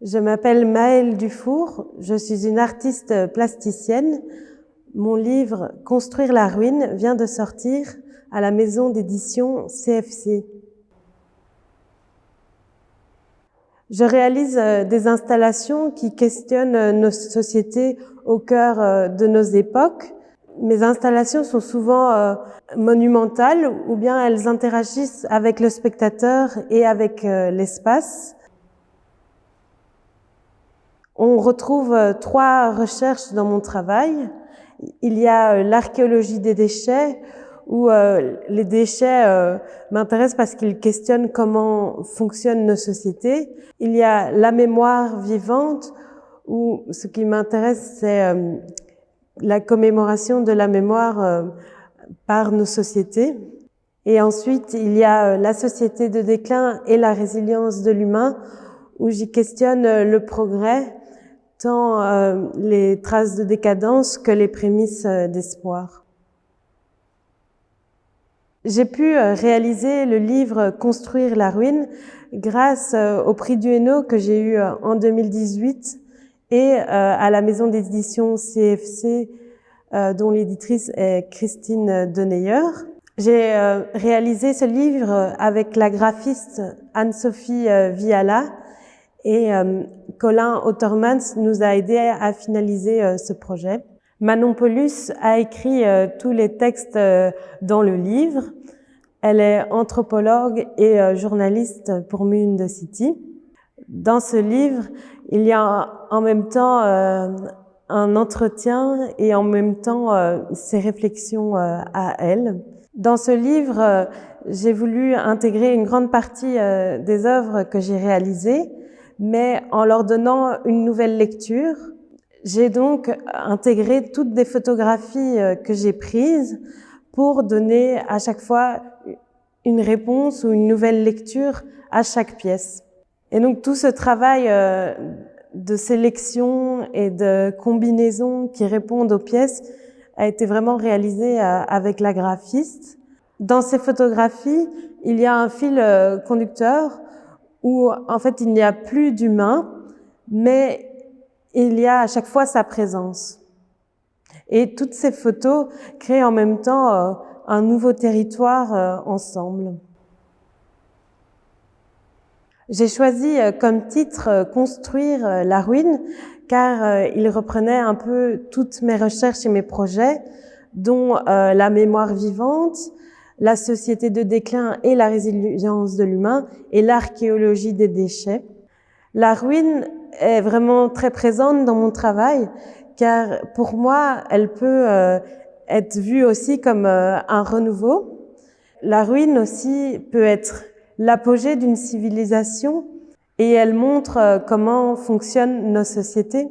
Je m'appelle Maëlle Dufour, je suis une artiste plasticienne. Mon livre « Construire la ruine » vient de sortir à la maison d'édition CFC. Je réalise des installations qui questionnent nos sociétés au cœur de nos époques. Mes installations sont souvent monumentales ou bien elles interagissent avec le spectateur et avec l'espace. On retrouve trois recherches dans mon travail. Il y a l'archéologie des déchets, où les déchets m'intéressent parce qu'ils questionnent comment fonctionnent nos sociétés. Il y a la mémoire vivante, où ce qui m'intéresse, c'est la commémoration de la mémoire par nos sociétés. Et ensuite, il y a la société de déclin et la résilience de l'humain, où j'y questionne le progrès, tant les traces de décadence que les prémices d'espoir. J'ai pu réaliser le livre « Construire la ruine » grâce au prix du Hainaut que j'ai eu en 2018 et à la maison d'édition CFC dont l'éditrice est Christine Deneyer. J'ai réalisé ce livre avec la graphiste Anne-Sophie Viala et Colin Ottermans nous a aidés à finaliser ce projet. Manon Paulus a écrit tous les textes dans le livre. Elle est anthropologue et journaliste pour Moon City. Dans ce livre, il y a en même temps un entretien et en même temps ses réflexions à elle. Dans ce livre, j'ai voulu intégrer une grande partie des œuvres que j'ai réalisées, mais en leur donnant une nouvelle lecture. J'ai donc intégré toutes des photographies que j'ai prises pour donner à chaque fois une réponse ou une nouvelle lecture à chaque pièce. Et donc tout ce travail de sélection et de combinaison qui répondent aux pièces a été vraiment réalisé avec la graphiste. Dans ces photographies, il y a un fil conducteur où en fait il n'y a plus d'humain, mais il y a à chaque fois sa présence. Et toutes ces photos créent en même temps un nouveau territoire ensemble. J'ai choisi comme titre « Construire la ruine » car il reprenait un peu toutes mes recherches et mes projets, dont la mémoire vivante, la société de déclin et la résilience de l'humain et l'archéologie des déchets. La ruine est vraiment très présente dans mon travail, car pour moi, elle peut être vue aussi comme un renouveau. La ruine aussi peut être l'apogée d'une civilisation et elle montre comment fonctionnent nos sociétés.